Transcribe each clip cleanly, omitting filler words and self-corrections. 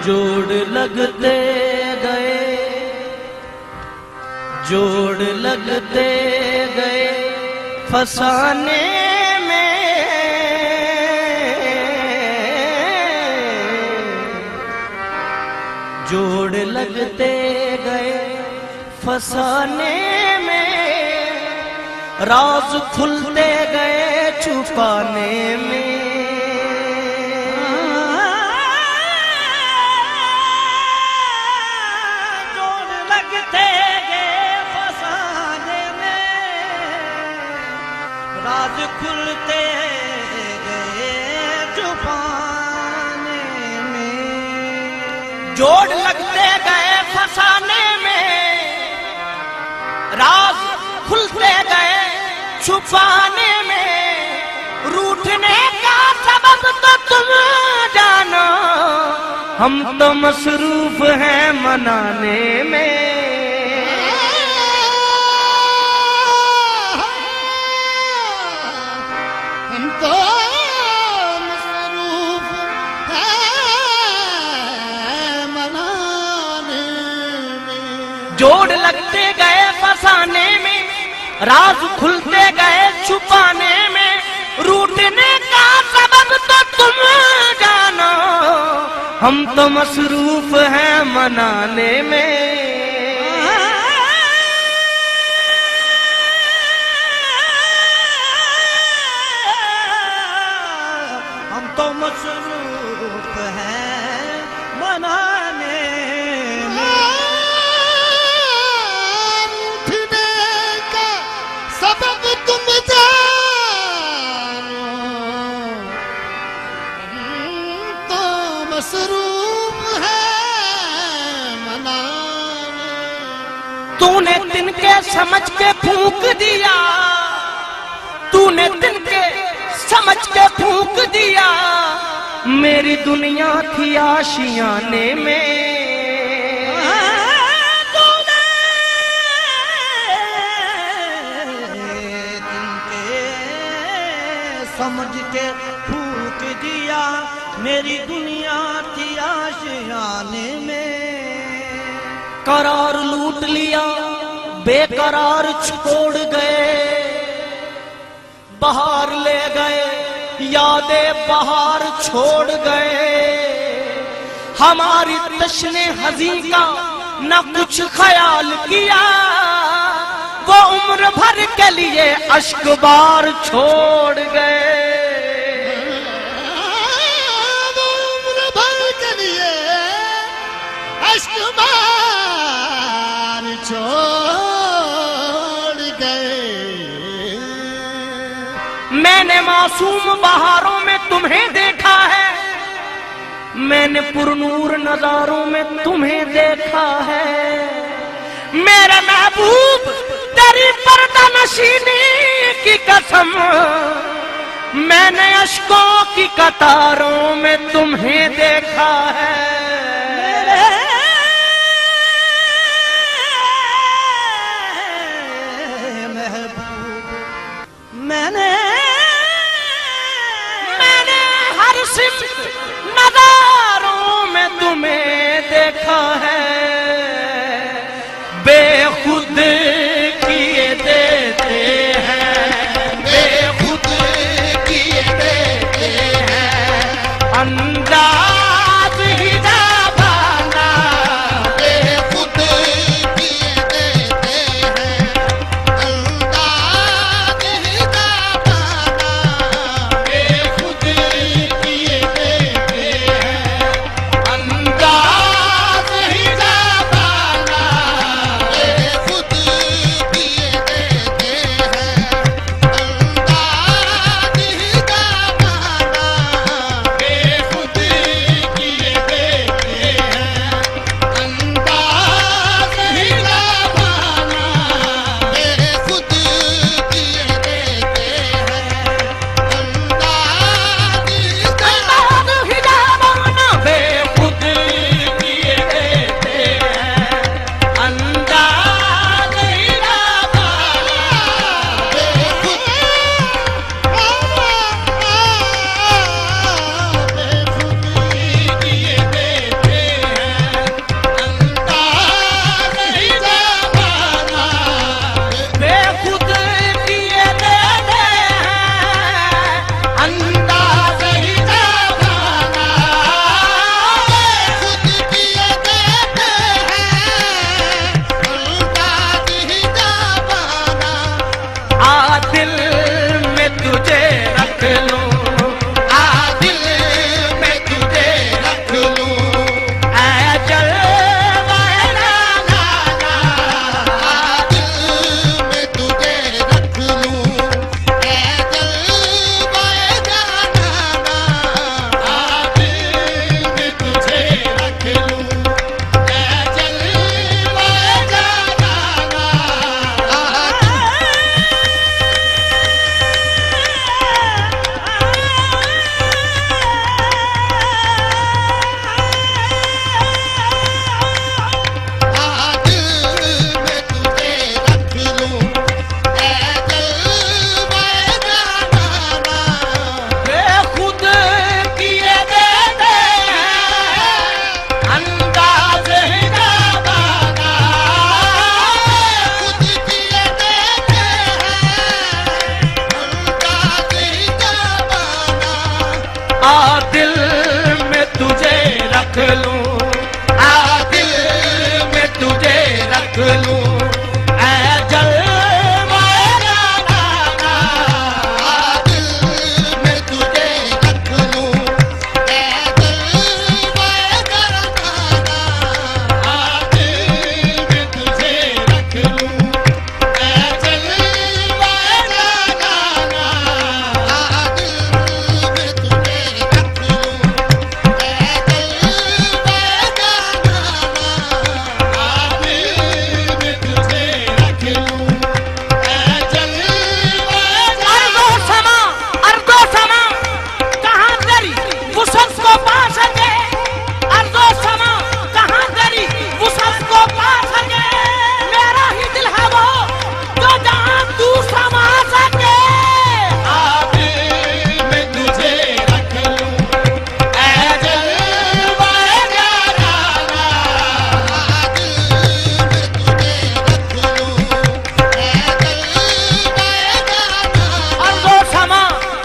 जोड़ लगते गए, जोड़ लगते गए फसाने में, जोड़ लगते गए फसाने में, राज खुलते गए छुपाने में। जोड़ लगते गए फसाने में, राज खुलते गए छुपाने में। जोड़ लगते गए फसाने में, राज खुलते गए छुपाने में। रूठने का सबब तो तुम जानो, हम तो मसरूफ हैं मनाने में। हम तो मसरूफ हैं मनाने में। जोड़ लगते गए फसाने में, राज खुलते गए छुपाने में। रूठने का सबब तो तुम जानो, हम तो मसरूफ हैं मनाने में। हम तो मसरूफ हैं मनाने में। रूठने का सबब तुम जानो, हम तो मसरूफ हैं मनाने। तूने तिनके समझ के फूंक दिया, तूने तिनके समझ के फूंक दिया। मेरी दुनिया थी आशियाने में। तूने तिनके समझ के फूंक दिया, मेरी दुनिया थी आशियाने में। करार लूट लिया, बेकरार छोड़ गए। बहार ले गए, यादें बहार छोड़ गए। हमारी तश्ने हज़ीं का न कुछ ख्याल किया, वो उम्र भर के लिए अश्क बार छोड़ गए। वो उम्र भर के लिए अश्क बार छोड़ गए। मैंने मासूम बहारों में तुम्हें देखा है, मैंने पुरनूर नजारों में तुम्हें देखा है। मेरे महबूब तेरी पर्दा नशीनी की कसम, मैंने अश्कों की कतारों में तुम्हें देखा है। मैंने हर सिमत नजारों में तुम्हें देखा है। बेखुद किए देते हैं, बेखुद किए देते हैं। अंदाज ही जाबाना, बेखुद किए देते हैं। अंदाज ही जाबाना, बेखुद किए देते हैं। अंदाज ही रख लूं, आ दिल में तुझे रख लूं, ऐ जलवाए नाना, आ दिल में तुझे रख लूं, ऐ जलवाए जाना, आ दिल में तुझे रख लूं, ऐ जलवाए जाना, आ दिल में तुझे रख लूं, ऐ जलवाए जाना, वे खुद किए देते हैं अंदाज हिदाबाना, खुद किए देते हैं अंदाज़ हिदाबाना, आ दिल में तुझे रख लूं, आ दिल में तुझे रख लूं, ऐ जलवाए नाना, आ दिल में तुझे रख लूं, ऐ जलवाए जाना, आ दिल में तुझे रख लूं, ऐ जलवाए जाना, आ दिल में तुझे रख लूं, ऐ जलवाए जाना, आ दिल में तुझे रख लूं, ऐ जलवाए अर्दो समा, अर्दो समा कहाँ तेरी वुसअत को पा सके, अर्दो समा कहाँ तेरी वुसअत को पा सके, मेरा ही दिल है वो जो जहाँ तू समा सके, आ दिल में तुझे रख लूं, ऐ जलवाए जाना, आ दिल में तुझे रख लूं, ऐ जलवाए जाना,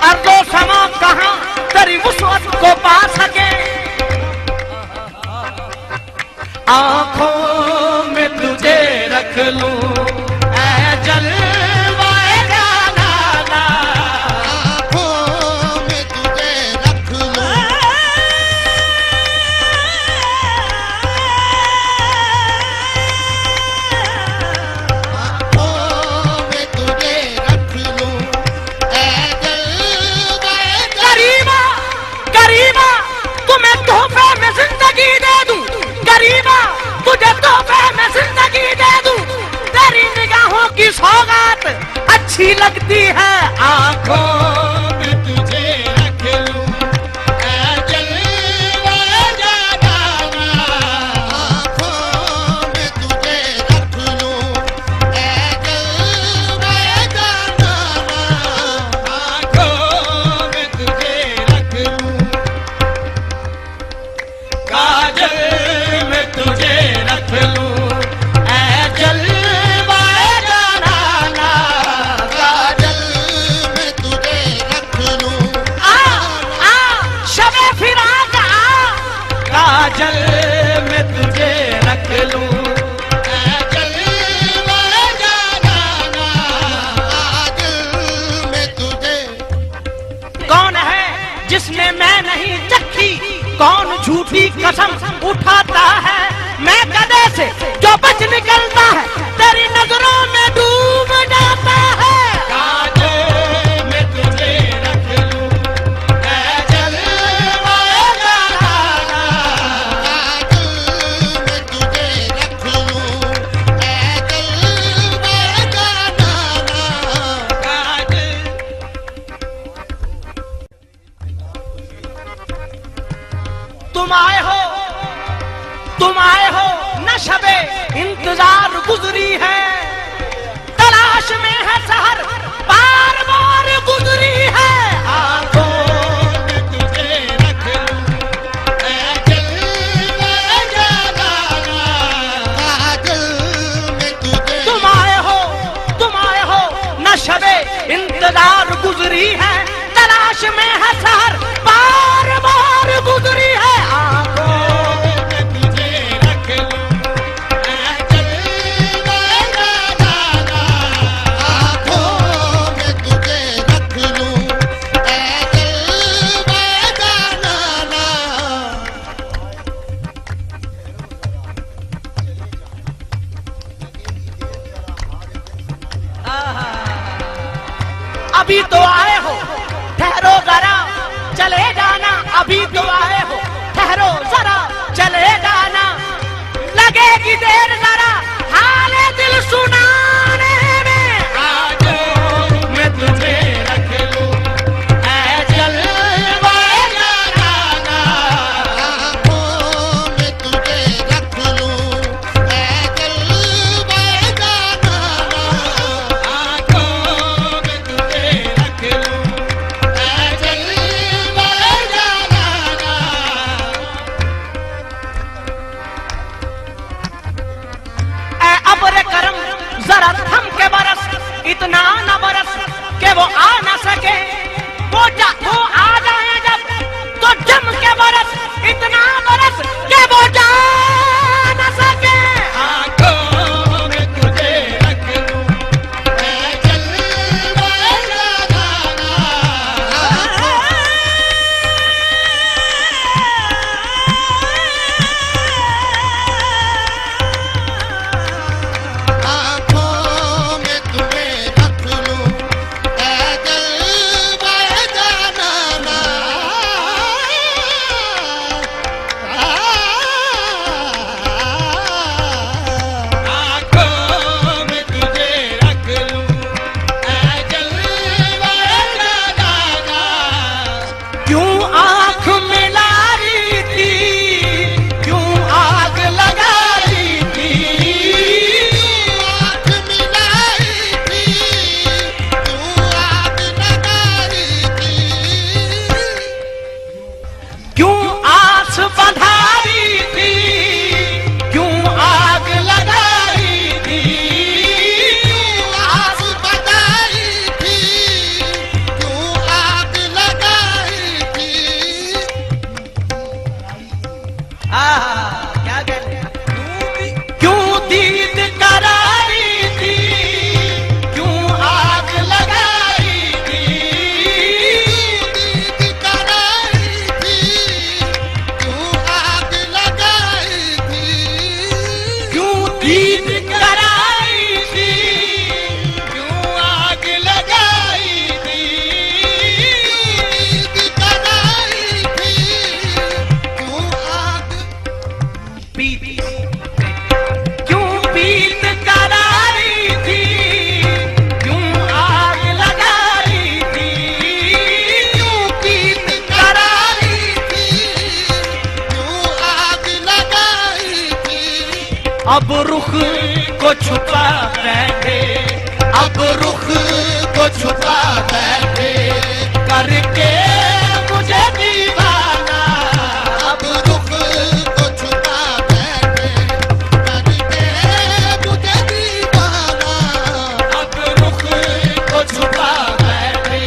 अर्दो समा कहाँ तेरी वुसअत को पा सके, आंखों में तुझे रख लूं, ऐ जलवाए जाना, आँखों में तुझे रख लूं, आँखों में तुझे रख लूं, ऐ जलवाए करीबा करीबा तुम्हें तोहफे में जिंदगी दे दूं, करीबा तुझे तोहफे में जिंदगी दे दूं, तेरी निगाहों की सौगात अच्छी लगती है आंखों में तुझे रख लूं, ऐ जलवाए जाना, आँखों में तुझे रख लूं, ऐ जलवाए जाना, आँखों में तुझे रख लूं, काजल में तुझे रख लूं, ऐ जलवाए जाना, काजल में तुझे रख लूं, शबे फिराक काजल में तुझे रख लूं, ऐ जलवाए जाना, दिल में तुझे कौन है जिसने मैं नहीं चखी, कौन झूठी कसम उठाता है, मैं गधे से जो बच निकलता है तेरी नजरों में डूब जाता है, काजल में तुझे रख लूं, ऐ जलवाए जाना, काजल में तुझे रख लूं, ऐ जलवाए जाना, काजल तुम आए हो न शबे इंतजार गुजरी है, तलाश में है सहर बार बार गुजरी है, आँखों में तुझे रख लूं, ऐ जलवाए जाना, काजल में तुझे तुम आए हो न शबे इंतजार गुजरी है, तलाश में है सहर बार बार गुजरी है, अभी तो आए हो, ठहरो जरा, चलेगा ना, लगेगी देर जरा, हाले दिल सुनाने में। आज मैं तुझे रख लूं, ऐ जलवा जाना, आँखों में तुझे रख लूं, ऐ जलवा जाना, आंखों में तुझे रख लूं, ऐ जलवा जाना। ऐ अब्र करम जरा थम के बरस, इतना न बरस के वो आ न सके, वो आ जाए जब तो जम के बरस, इतना बरस के वो जा न सके। आंखों में तुझे रख लूं, ऐ जलवा जाना, आँखों में तुम्हें रख लूं, ऐ जलवा जाना। आंखों में तुझे रख लूं, ऐ जलवा जाना। क्यों आंख मिला रही थी, क्यों आग लगा रही थी, आँख मिलाई थी, तू आग लगाई थी, क्यों आस बंधा रही थी, क्यों आग लगा रही थी, आग बताई थी, तू आग लगाई थी। क्या कहते हैं? क्यों दीद करारी थी, क्यों आग लगाई थी, दीद कराई थी, तू आग लगाई थी, क्यों दीद कराई थी, क्यों आग लगाई थी। दीद कराई थी, तू आग पीत क्यों पीत करारी थी, क्यों आग लगाई थी, क्यों पीत करारी थी, तू आग लगाई थी। अब रुख को छुपा बैठे, अब रुख को छुपा बैठे, करके मुझे दीवाना। अब रुख को छुपा बैठे, करके मुझे दीवाना। अब रुख को छुपा बैठे,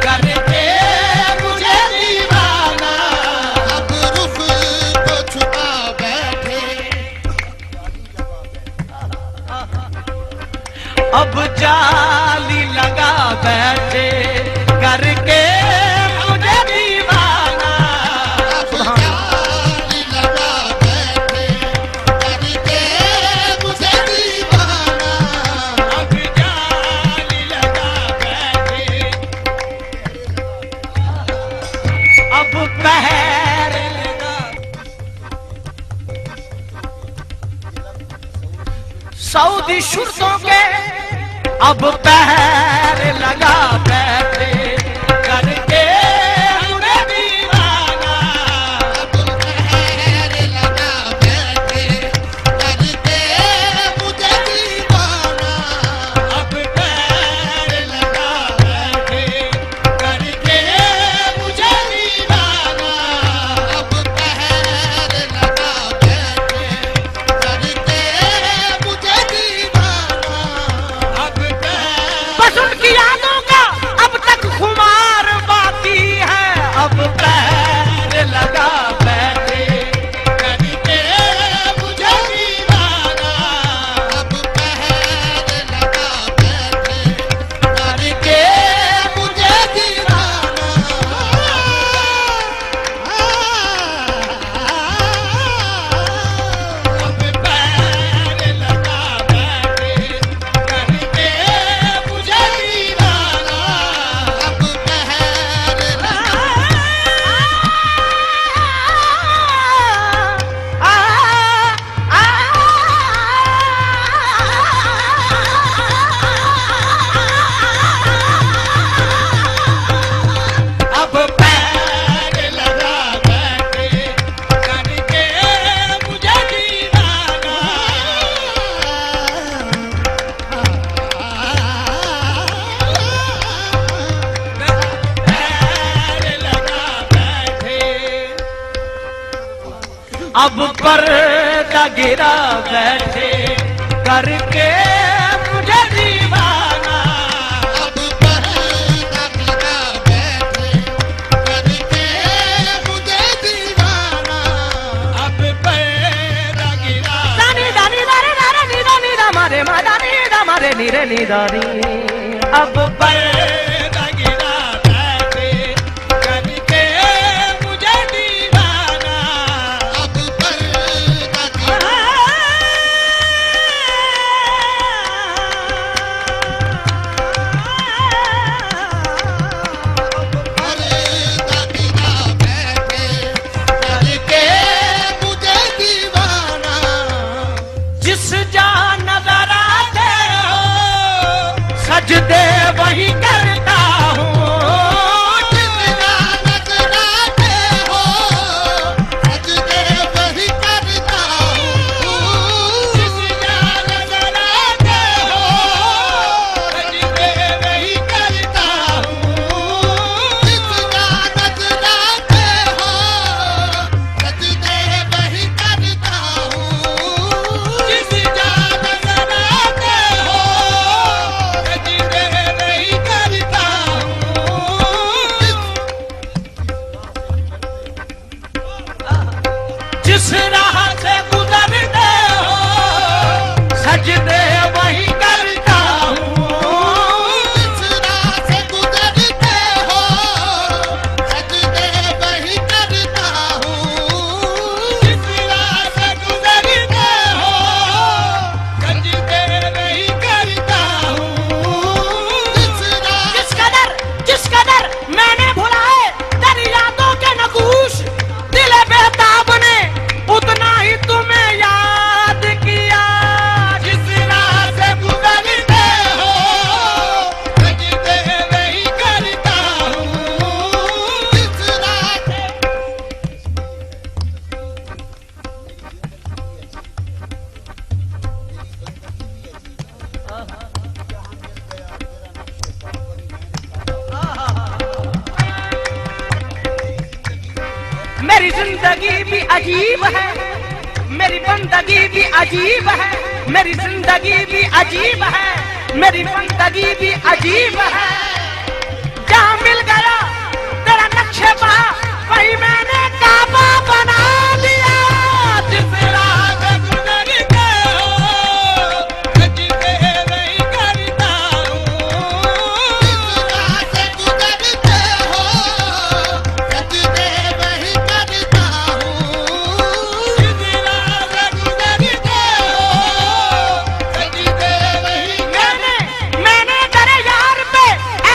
करके मुझे दीवाना। अब रुख को छुपा बैठे, अब जाली लगा बैठे, करके मुझे दीवाना। अब जाली लगा बैठे, करके मुझे दीवाना। अब जाली लगा बैठे, अब पहर लगा, सऊदी शुर्तों के अब पहर लगा बैठे, करके मुझे दीवाना। अब पहर लगा बैठे, करके मुझे दीवाना। अब पैर लगा बैठे, करके मुझे दीवाना। अब पहर लगा बैठे, करके मुझे दीवाना। अब पैर बस उनकी यादों का अब अब पर्दा गिरा बैठे करके मुझे दीवाना। अब पर्दा गिरा बैठे करके मुझे दीवाना। अब पर्दा गिरा दानी दानी दारे दारे नी दानी दा मारे मा दानी दा मारे नी रे नी दानी। अब पर्दा गिरा बैठे करके मुझे दीवाना। अब पर्दा गिरा पर्दा गिरा बैठे करके मुझे दीवाना। जिस जहाँ नजर आते हो सजदे वही करता हूँ। जितना नजर आते हो सजदे वही करता हूँ। जिस जहाँ नजर आते हो सजदे वही करता हूँ। जितना नजर आते हो सजदे वही करता हूँ। जिस जहाँ नजर आते हो सजदे वही करता हूँ। जिस राह से गुजरते हो सजदे वही करता हूँ। जिस राह से गुजरते हो सजदे वही करता हूँ। जिस राह से गुजरते हो सजदे वही करता हूँ। जिस कदर मैंने भुलाए तेरी यादों के नगूश, दिल बेताब ने उतना ही तुम्हें याद किया। जिस राह से गुजरते हो सजदे वही करता हूँ। जिस राह से मेरी जिंदगी भी अजीब है, मेरी बंदगी भी अजीब है। मेरी जिंदगी भी अजीब है, मेरी बंदगी भी अजीब है। जहाँ मिल गया तेरा नक्शे पहा वही मैंने काबा बना दिया। जिस राह से गुजरते हो सजदे वही करता हूँ। जिस राह से गुजरते हो सजदे वही करता हूँ। जिस राह से गुजरते हो सजदे वही मैंने तेरे यार पे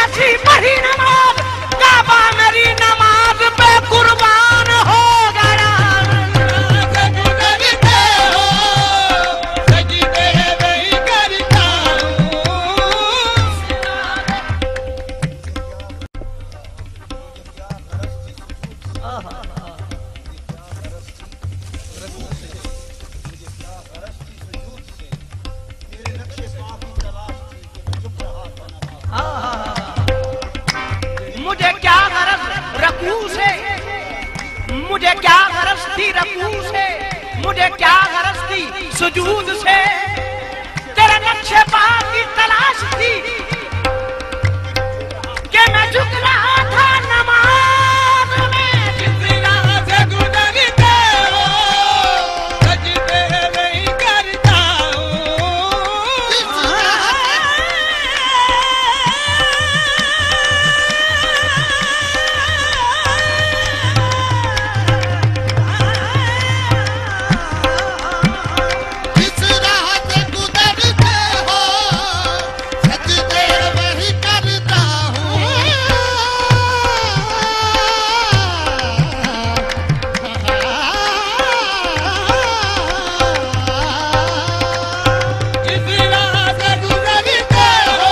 ऐसी पढ़ी नमाज, काबा मेरी नमाज पे कुर्बान हो गया। गुजरते हो सजदे वही करता हूँ। मुझे क्या गरज रकू से, मुझे क्या गरज थी रकू से, मुझे क्या गरज थी सुजूद से। तेरे नक्शे पा की तलाश थी कि मैं झुक रहा था नमाज में। जिस राह से गुजरते हो सजदे वही करता हूँ। जिस राह से गुजरते हो सजदे वही करता हूँ। जिस राह से गुजरते हो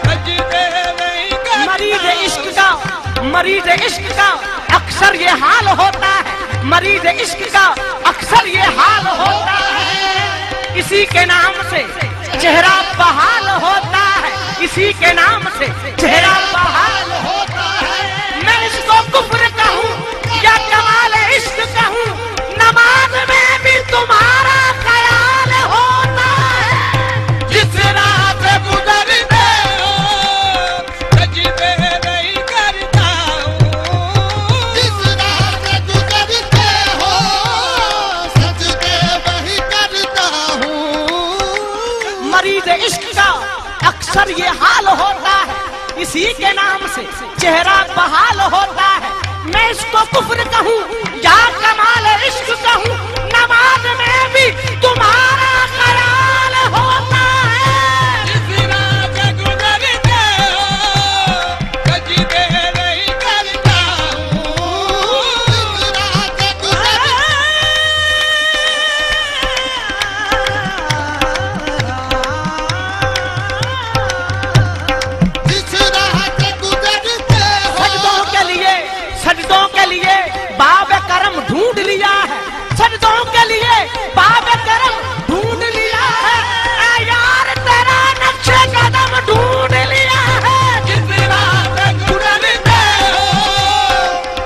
सजदे वही करता हूँ। मरीज इश्क का अक्सर ये हाल होता है। मरीज इश्क का अक्सर ये हाल होता है। इसी के नाम से चेहरा बहाल होता है। इसी के नाम से चेहरा बहाल होता है। मैं इसको कुफ्र कहूँ या कमाल इश्क कहूँ, ना बहाल होता है। मैं इसको कुफ्र कहूँ या कमाल इश्क कहूँ, नमाज में भी तुम्हारा ख्याल होता है। जिस राह से गुजरते हो सजदे नहीं करता हूँ, जिस राह से गुजरते हो, सजदों के लिए बाब करम ढूंढ लिया है, सजदों के लिए बाब करम ढूंढ लिया है। ऐ यार तेरा नक्शे कदम ढूंढ लिया है। जिस राह से गुजरते हो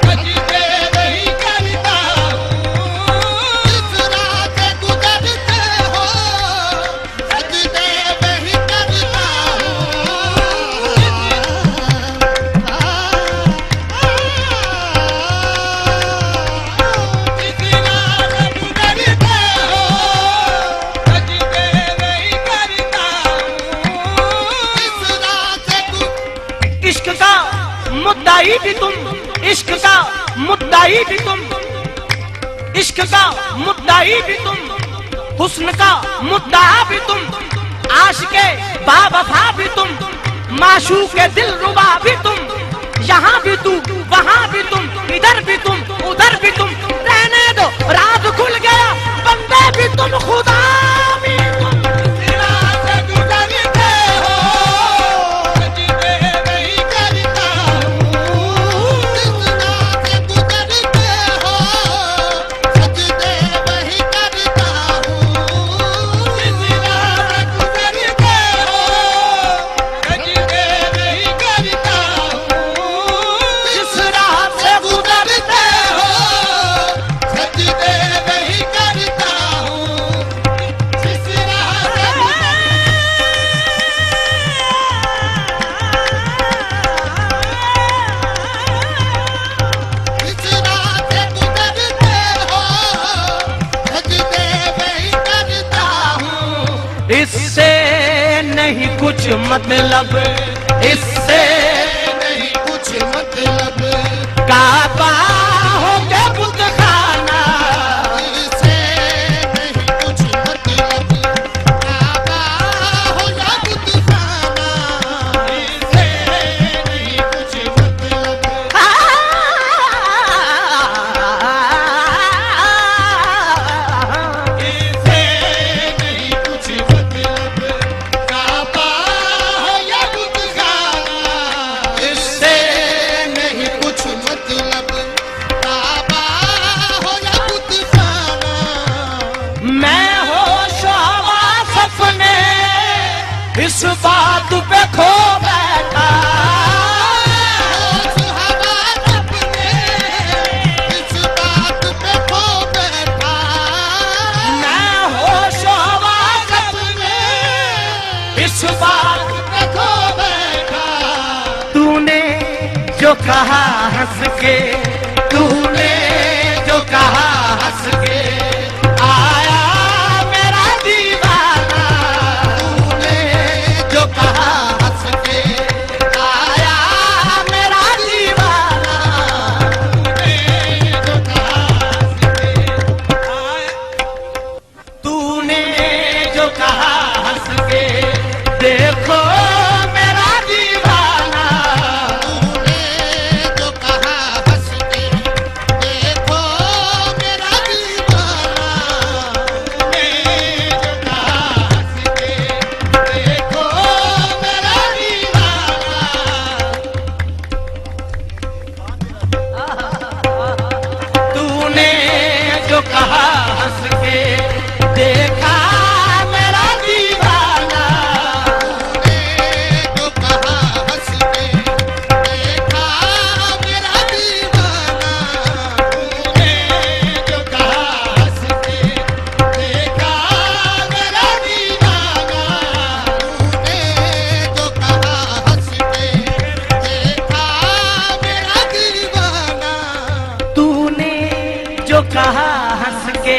सजदे नहीं करता हूँ, जिस राह से गुजरते हो सजदे नहीं करता हूँ, जिस राह से गुजरते हो सजदे नहीं करता हूँ, जिस राह से इश्क का मुद्दाई भी तुम, इश्क का मुद्दाई भी तुम, इश्क का मुद्दाई भी तुम, हुस्न का मुद्दा भी तुम, आशिके बावफा भी तुम, माशूक के दिल रुबा भी तुम, यहाँ भी तू वहाँ भी तुम, इधर भी तुम उधर भी तुम। रहने दो राज खुल गया, बंदे भी तुम खुदा भी तुम। जिस राह से गुजरते हो सजदे नहीं करता हूँ, जिस राह से गुजरते हो सजदे नहीं करता हूँ, जिस राह से गुजरते हो सजदे नहीं करता हूँ, जिस राह से गुजरते हो सजदे नहीं करता हूँ, जिस राह से जिस राह से गुजरते हो सजदे नहीं करता हूँ, इससे नहीं कुछ मतलब, इससे नहीं कुछ मतलब, काबा हो के बुत खाना, इससे नहीं कुछ मतलब, काबा हो या बुतखाना, इससे नहीं कुछ मतलब, इससे नहीं कुछ मतलब, काबा हो या बुतखाना, इससे नहीं कुछ मतलब, काबा हो या बुतखाना, मैं होश हवास अपने इस बात पे खो बैठा। होश हवास अपने इस बात पे खो बैठा, मैं होश हवास अपने इस बात पे खो बैठा, तूने जो कहा हंस के, तूने जो कहा हंस के, आया मेरा दीवाना, तूने जो कहा हंस के, आया मेरा दीवाना, तूने जो कहा हंस के, देखो मेरा दीवाना, तूने जो कहा हंस के, देखो मेरा दीवाना, तूने जो कहा हंस के, देखो मेरा दीवाना, तूने जो कहा हंस के, देखा मेरा दीवाना, तूने जो कहा हंस के, देखा मेरा दीवाना, तूने जो कहा हंस के, देखा मेरा दीवाना, तूने जो कहा हंस के, देखा मेरा दीवाना, तूने जो कहा हंस के,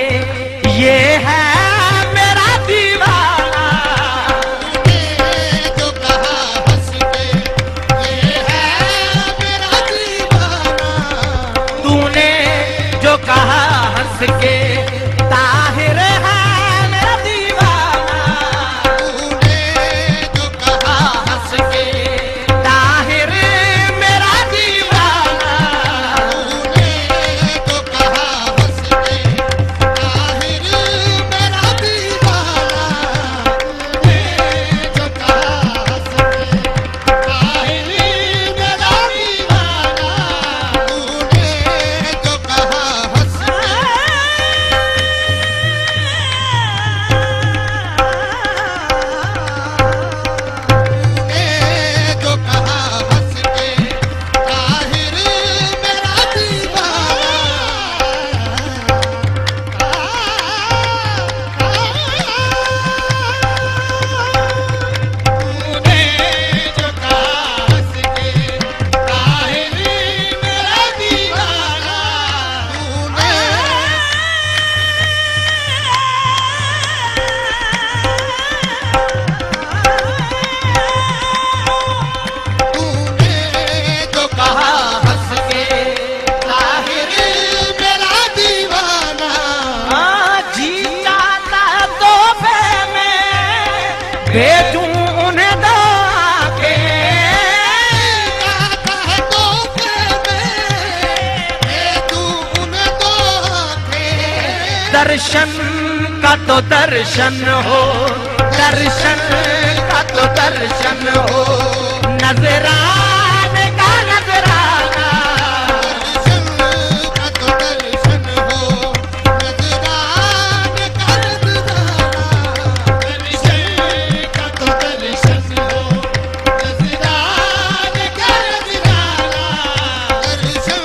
दर्शन का तो दर्शन हो, दर्शन का तो दर्शन हो, नजराने का नजराना, दर्शन का तो दर्शन हो, नजराने का नजराना, दर्शन का तो दर्शन हो, नजराने का नजराना, दर्शन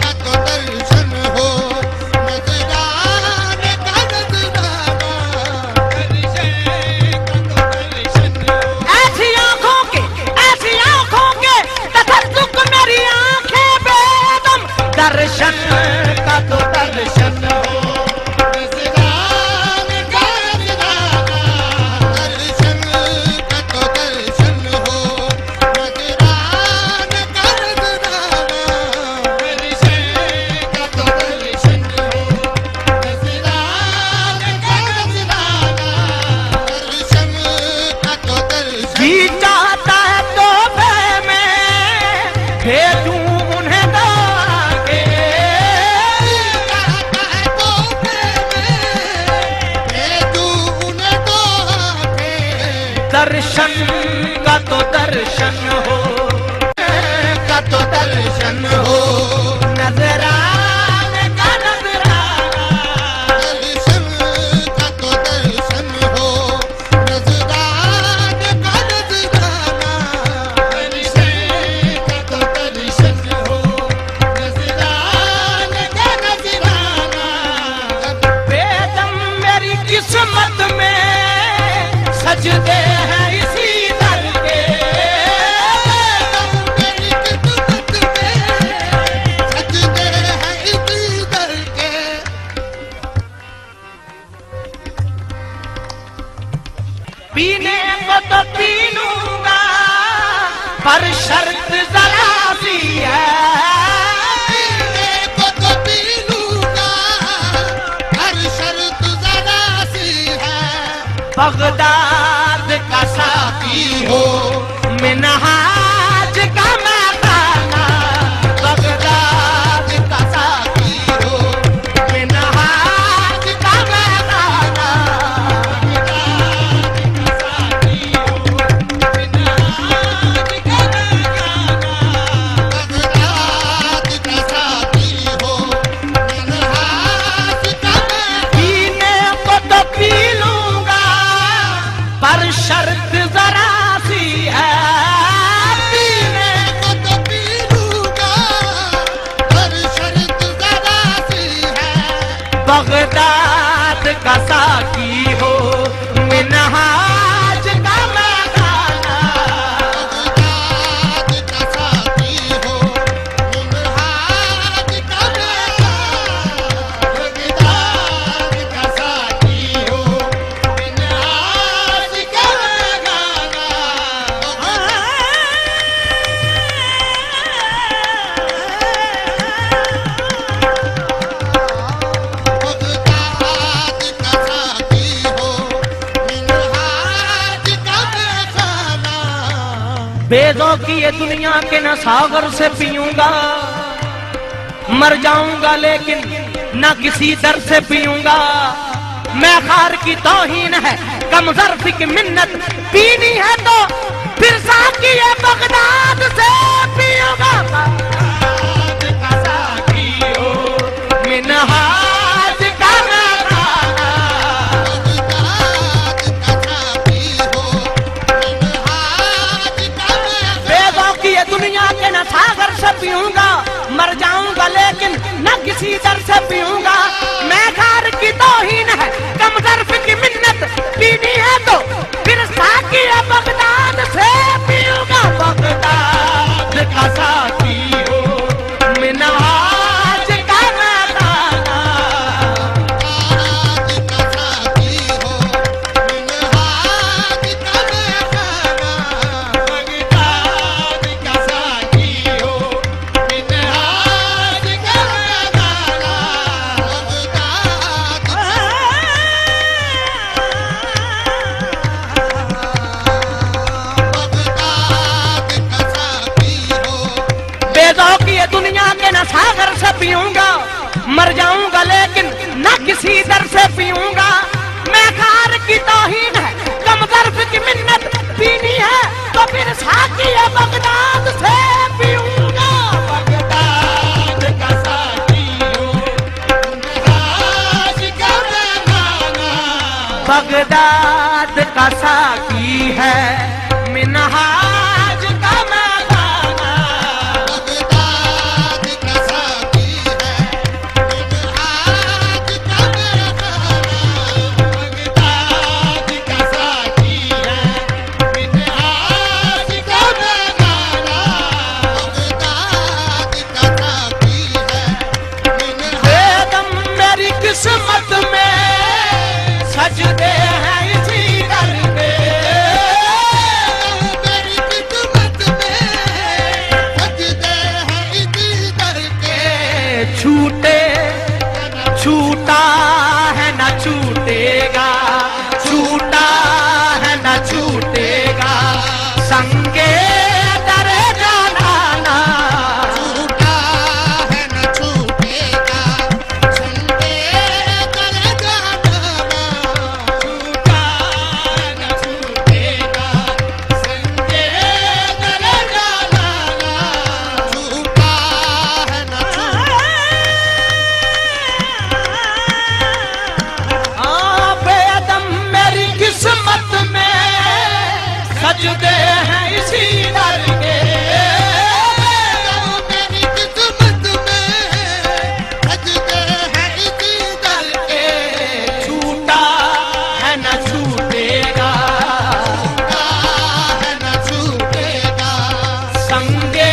का तो दर्शन हो, नजराने का नजराना, दर्शन का तो दर्शन हो। ऐसी आंखों के तसल्लुक मेरी आंखें बेदम, दर्शन का तो दर्शन हो, नजराने का नजराना, दर्शन का तो दर्शन हो, नजराने का नजराना, दर्शन का तो दर्शन हो, नजराने का नजराना, दर्शन का तो दर्शन। जी चाहता है तोहफे में भेजूं उन्हें दागे, चाहता है तोहफे में भेजूं उन्हें तोहफे, दर्शन का तो दर्शन हो, का तो दर्शन हो, नजराने का नजराना, दर्शन का तो दर्शन हो, नजराने का नजराना, दर्शन का तो दर्शन हो, नजराने का नजराना। बेदम मेरी किस्मत में सजदे हैं इसी दर के, मेरी किस्मत में सजदे हैं इसी दर के, पीने को तो पी लूंगा पर शर्त जरा सी है, पीने को तो पी लूंगा, हर शर्त जरा सी है। बगदाद का साकी हो, मिनहाज का मकाना, बगदाद का साकी हो, मिनहाज का मकाना, बगदाद का साथी हो, मिन्हाज का मैं। पीने को तो पी लूंगा पर शर्त जरा सी है, पीने को तो पी लूंगा, हर शर्त जरा सी है। बगदाद का साकी हो, मिनहाज का मकाना, बगदाद का साथी हो, मिन्हाज का मैं। बगदाद का साथी हो, मिन्हाज का बगदाद का साथी हो, मिन्हाज का मैं खाना। बेदों की ये दुनिया के न सागर से पीऊंगा, मर जाऊंगा लेकिन न किसी दर से पीऊंगा, मैं खार की तौहीन है कम ज़र्फ़ की मिन्नत, पीनी है तो फिर साकी ये बगदाद से पीऊंगा, बगदाद का साकी हो, मिनहाज का मकाना, बगदाद का साथी हो, मिन्हाज का मैं। बेदों की ये दुनिया के न सागर से पीऊंगा, मर जाऊंगा लेकिन न किसी दर से पीऊंगा, मैं खार की तौहीन है कम ज़र्फ़ की मिन्नत, पीनी है तो फिर साकी है बगदाद से पीऊंगा, बगदाद का साकी हो, मिनहाज का मकाना, बगदाद का साथी हो, मिन्हाज का मैं खाना। बगदाद का साथी हो, मिन्हाज का मैं खाना। बगदाद का बेदों की ये दुनिया के न सागर से पीऊंगा, मर जाऊंगा लेकिन न किसी दर से पीऊंगा। मैं खार की तौहीन है, कम दर्द की मिन्नत पीनी है तो फिर साकी बगदाद से पीऊंगा। बगदाद का साकी हो, मिन्हाज का महंगाना। बगदाद का साकी है, मिन्हाज का महंगाना। बगदाद का साकी है, मिन्हाज का महंगाना। बगदाद का साकी है, मिन्हाज का महंगाना। बगदाद का साकी है, मिन्हाज। बेदम मेरी किस्मत में सजदे हैं इसी दर पे। मेरी किस्मत में सजदे हैं इसी दर के। छूटे छूटा है न छूटेगा, छूटा है न छूटेगा, संगे दरे जाना। छूटा है न छूटेगा, संगे दर जाना। छूटा है न छूटेगा, संगे दर जाना। छूटा है न हाँ बेदम मेरी किस्मत में सजदे हैं इसी दर के। मेरी किस्मत में सजदे हैं इसी दर के। छूटा है न छूटेगा, छूटा है न छूटेगा, संगे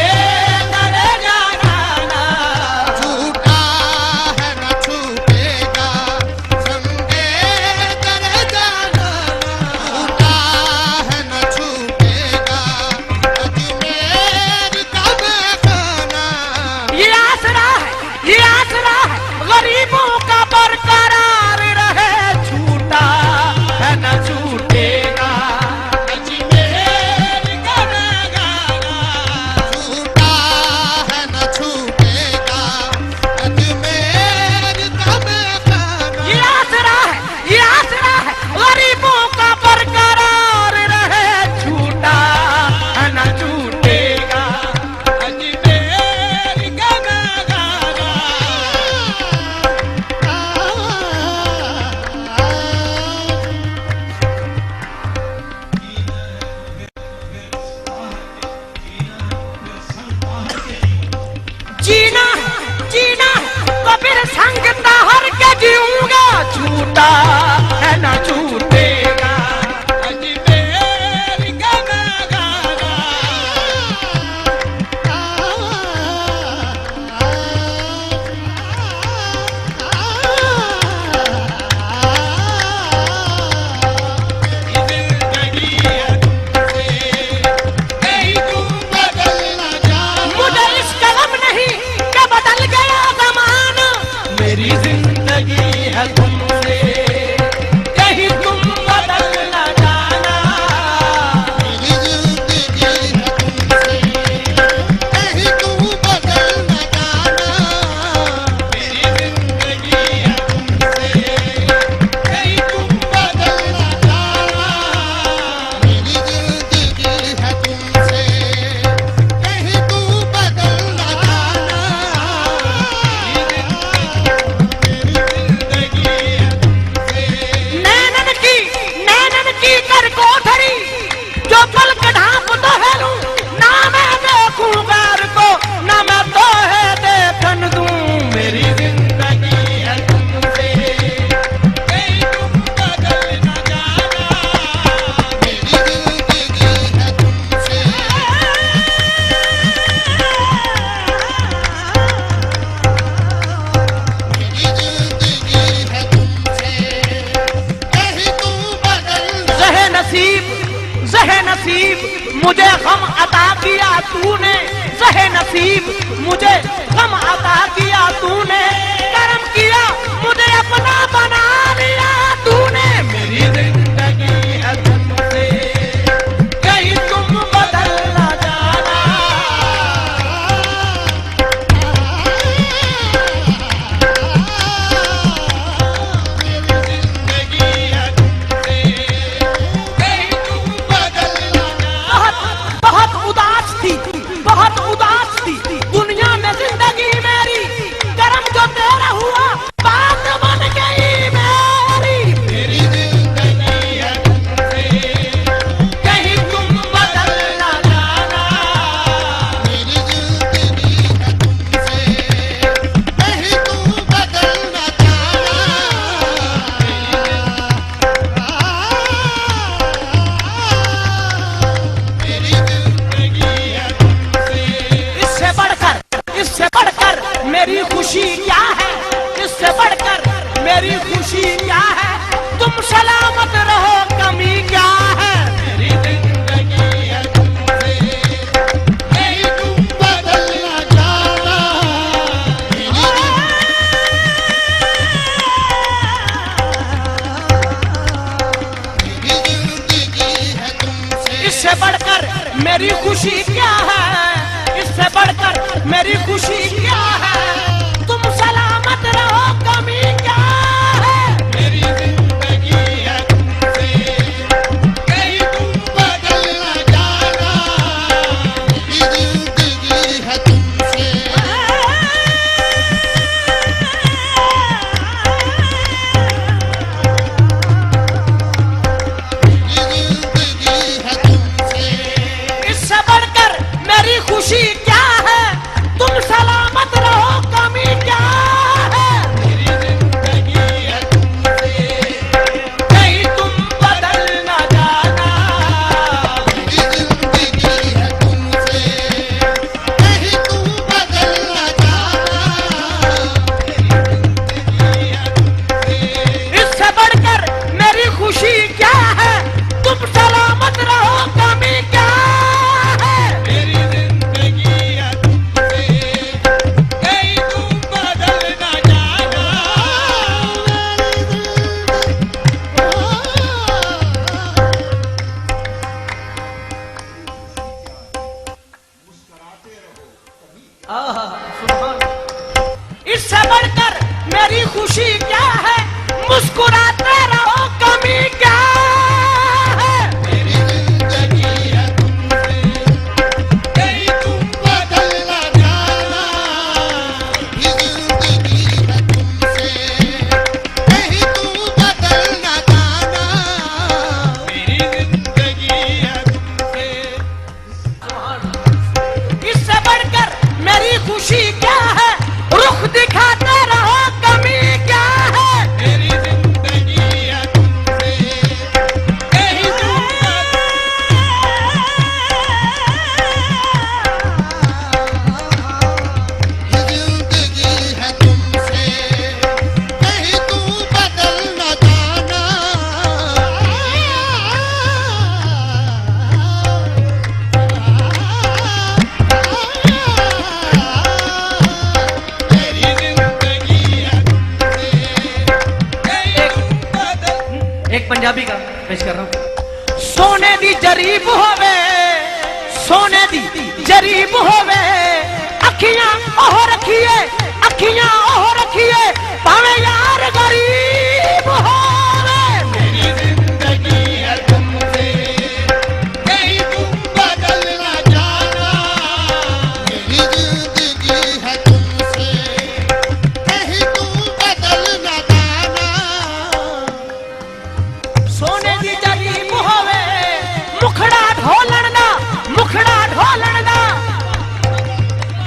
दरे जाना। छूटा है न छूटेगा, संगे दर जाना। छूटा है न छूटेगा, अजमेर का महंगाना। ये आसरा है, ये आसरा है, गरीबों का बरकरार रहे। छूटा है न छूटेगा, अजमेर का महंगाना। छूटा है न छूटेगा, अजमेर का महंगाना। ये आसरा है, ये आसरा है, गरीबों का बरकरार रहे। छूटा है न छूटेगा, अजमेर का महंगाना। जीना जीना तो फिर संग तहर के जीऊंगा। छूटा है न छूटेगा, अजमेर का महंगाना। जिंदगी है तुमसे, कहीं तुम बदल न जाना। मुझे इस कलम नहीं कि बदल गया जमाना। मेरी जिंदगी है तुमसे, कहीं तुम बदल न जाना। मेरी जिंदगी है तुमसे, कहीं तुम बदल न जाना। मेरी जिंदगी है तुमसे, कहीं तुम बदल न जाना। मेरी जिंदगी है तुमसे, कहीं तुम बदल न जाना। मेरी जिंदगी है तुमसे। नैनन की कर कोठरी जो पलक ढांप तो है लूं। ना मैं देखूं गैर को, ना मैं तो है देखन दूं। मेरी जिंदगी है तुमसे, कहीं तुम बदल न जाना। मेरी जिंदगी है तुमसे, मेरी जिंदगी है तुमसे, कहीं तुम बदल न। जहे नसीब मुझे गम अता किया तूने। जहे नसीब मुझे गम अता किया तूने। करम किया मुझे अपना बना लिया तूने। मेरी जिंदगी है तुमसे, कहीं तुम बदल न जाना। मेरी खुशी क्या है, इससे बढ़कर मेरी खुशी क्या है, तुम सलामत रहो कमी क्या है। मेरी जिंदगी है तुमसे, नहीं तुम बदलना चाहना। मेरी जिंदगी है तुमसे, इससे बढ़कर मेरी खुशी क्या है, इससे बढ़कर मेरी खुशी क्या है, तुम सलामत रहो कमी क्या है। मेरी जिंदगी है तुमसे, नहीं तुम बदलना चाहना। मेरी जिंदगी है तुमसे, मेरी जिंदगी है तुमसे, इससे बढ़कर मेरी खुशी क्या है, तुम सलामत रहो कमी क्या है। मेरी जिंदगी है तुमसे, नहीं तुम बदलना जाना। मेरी जिंदगी है तुमसे, नहीं तुम बदलना चाहना। मेरी जिंदगी है तुमसे, इससे बढ़कर मेरी खुशी क्या है, तुम सलामत रहो कमी क्या है। मेरी जिंदगी है तुमसे, नहीं तुम बदलना चाहना। इससे बढ़कर मेरी खुशी क्या है, मुस्कुराते रहो कमी क्या है। मेरी जिंदगी है तुमसे, नहीं तुम बदलना चाहना। मेरी जिंदगी है तुमसे, नहीं तुम बदलना चाहना। मेरी जिंदगी है तुमसे, इससे बढ़कर मेरी खुशी क्या है, रुख दिखाते रहो कमी क्या है। मेरी जिंदगी है तुमसे, नहीं तुम जिंदगी है तुमसे, नहीं तुम बदलना चाहना। मेरी जिंदगी है तुमसे, नहीं तुम बदल। एक पंजाबी का पेश कर रहा हूँ। सोने दी जरीब होवे, सोने दी जरीब होवे, अखियां ओह रखिए, अखियां ओह रखिए, भावे यार गरीब होवे। मेरी जिंदगी है तुमसे, नहीं तुम बदलना चाहना। मेरी जिंदगी है तुमसे, नहीं तुम बदलना चाहना। सोने दी जरीब होवे, मुखड़ा ढोलण दा, मुखड़ा ढोलण दा,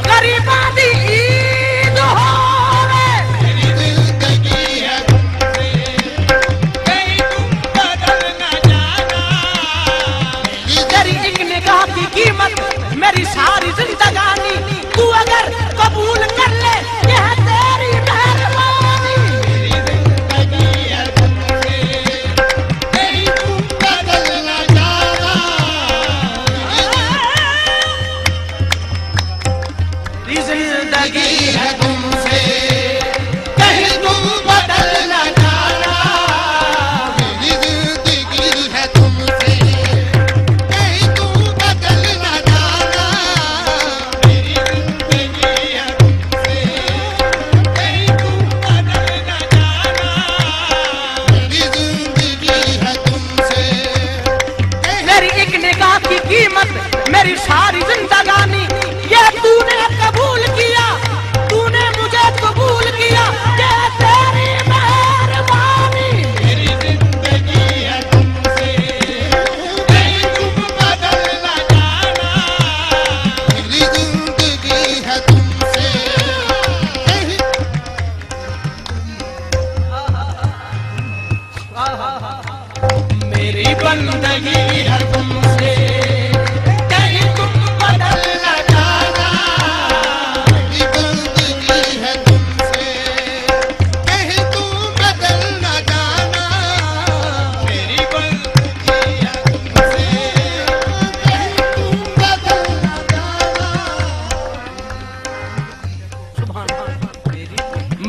गरीबां दी ईद होवे। मेरी जिंदगी है तुमसे, नहीं तुम बदलना चाहना। तेरी एक निगाह की कीमत मेरी सारी जिंदगानी, तू अगर कबूल कर ले यह तेरी मेहरबानी। मेरी जिंदगी है तुमसे, नहीं तुम बदलना चाहना। तेरी जिंदगी है तुमसे, कहीं तुम बदलना चाहना। मेरी जिंदगी है तुमसे, कहीं तुम बदलना चाहना। मेरी जिंदगी है तुमसे, कहीं तुम बदलना चाहना। मेरी जिंदगी है तुमसे, मेरी एक निगाह की कीमत मेरी सारी जिंदगानी, ये तूने कबूल किया, तूने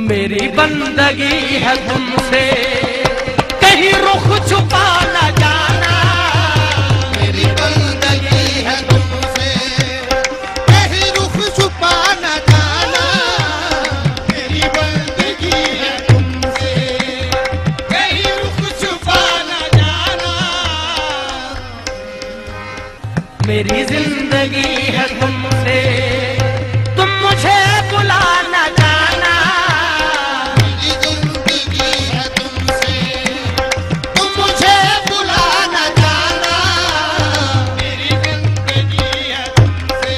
मेरी बंदगी है तुमसे, कहीं रुख छुपा न जाना। मेरी बंदगी है तुमसे, कहीं रुख छुपा न जाना। मेरी बंदगी है तुमसे, कहीं रुख छुपा न जाना। मेरी जिंदगी है तुमसे, तुम मुझे बुला न जाना। मेरी जिंदगी है तुमसे, तुम मुझे बुला न जाना। मेरी जिंदगी है तुमसे,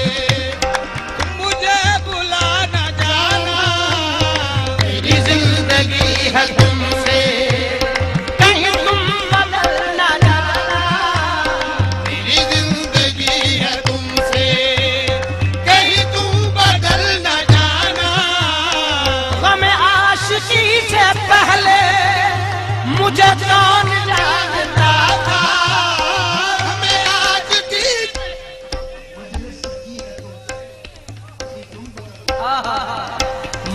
तुम मुझे बुला न जाना। मेरी जिंदगी है तुमसे, कहीं तुम बदल न जाना। मेरी जिंदगी है तुमसे, कहीं तुम बदल न जाना। गम आशिकी से पहले मुझे कौन जानता था। हमें आज की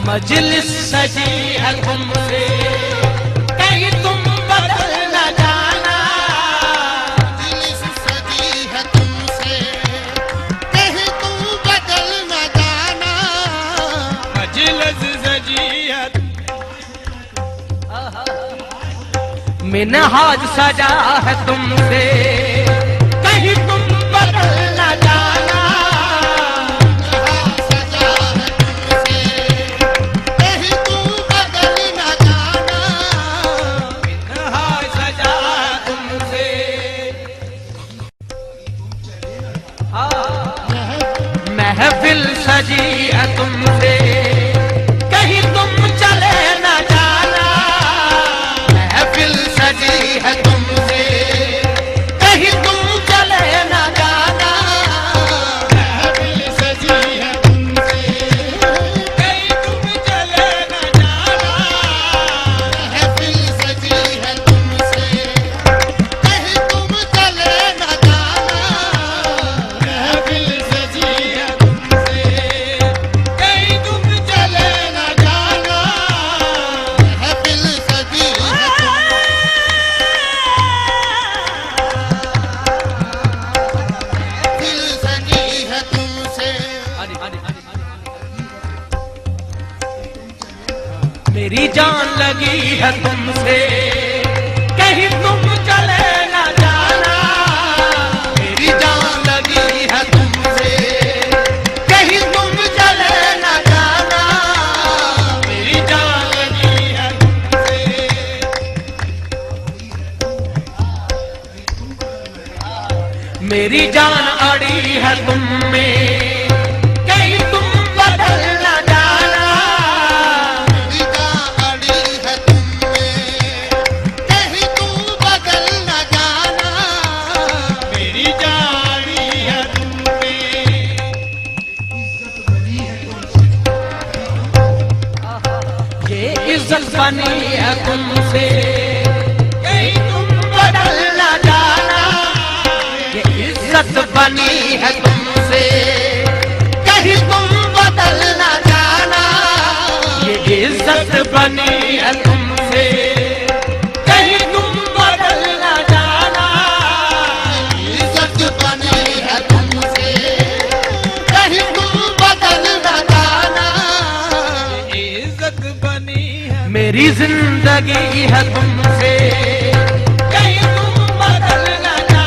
मजलिस सजी है तुमसे, कहीं तुम बदल न जाना। मजलिस सजी है तुमसे, कहीं तुम बदल न जाना। मजलिस सजी है मिनहाज सजा है तुमसे, कहीं तुम बदल न जाना। सजा है तुमसे, कहीं तुम बदल न जाना। मिनहाज सजा है तुमसे, महफिल सजी है तुमसे, कहीं तुम चले न जाना। महफिल सजी है तुमसे, कहीं तुम चले न जाना। महफिल सजी है तुमसे, कहीं तुम चले न जाना। महफिल सजी है तुमसे, कहीं तुम चले न जाना। महफिल सजी है तुमसे, कहीं तुम चले न जाना। महफिल सजी है दिल सजी है तुमसे। मेरी जान लगी है तुमसे, कहीं तुम चले न जाना। मेरी जान लगी है तुमसे, कहीं तुम चले न जाना। मेरी जान लगी है तुमसे, मेरी जान अड़ी है तुम में, कहीं तुम बदल न जाना। मेरी जान अड़ी है तुममें, कहीं तुम बदल न जाना। मेरी जान अड़ी है तुममें। ये इज्जत बनी है तुमसे, कहीं तुम बदल न जाना। ये इज्जत बनी है तुमसे, कहीं तुम बदल न जाना। ये इज्जत बनी है तुमसे, कहीं तुम बदल न जाना। इज्जत बनी है तुमसे, कहीं तुम बदल न जाना। इज्जत बनी है मेरी जिंदगी है तुमसे, कहीं तुम बदल न जाना।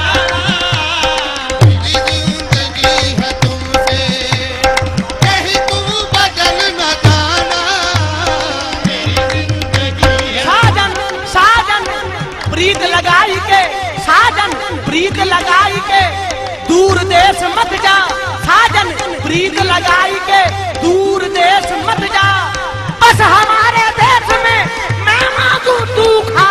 मेरी जिंदगी है तुमसे, कहीं तुम बदल न जाना। मेरी जिंदगी है साजन साजन प्रीत लगाई के, साजन प्रीत लगाई के दूर देश मत जा। साजन प्रीत लगाई के दूर देश मत जा। बस हमारे देश में मैं मांगू तू खा।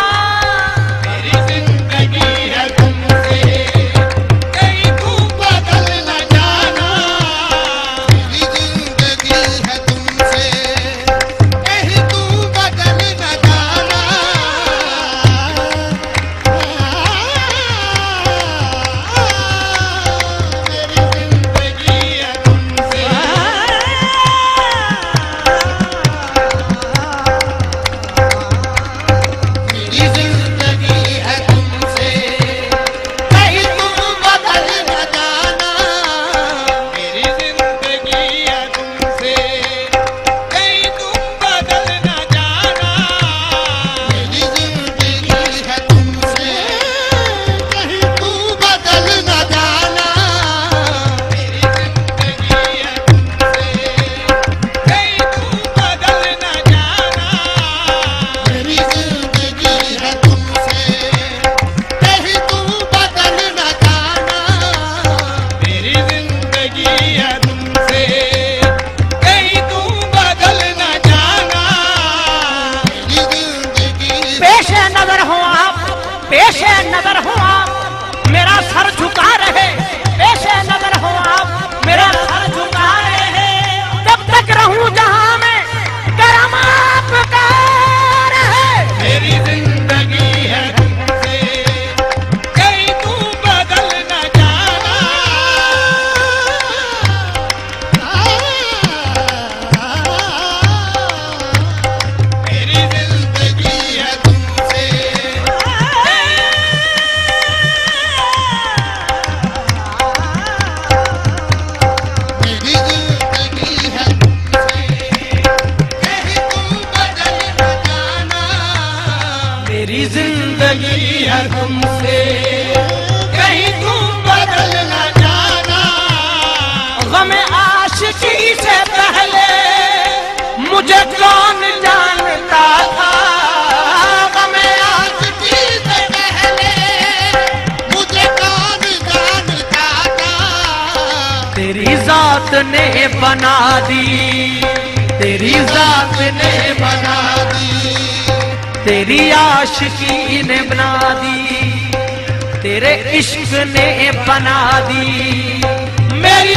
जिंदगी है तुमसे, कहीं तुम बदल न जाना। गम आशिकी से पहले मुझे कौन जानता था, गम आशिकी से पहले मुझे कौन जानता था। तेरी जात ने बना दी, तेरी जात ने बना दी, तेरी आशिकी ने बना दी, तेरे इश्क ने बना दी मेरी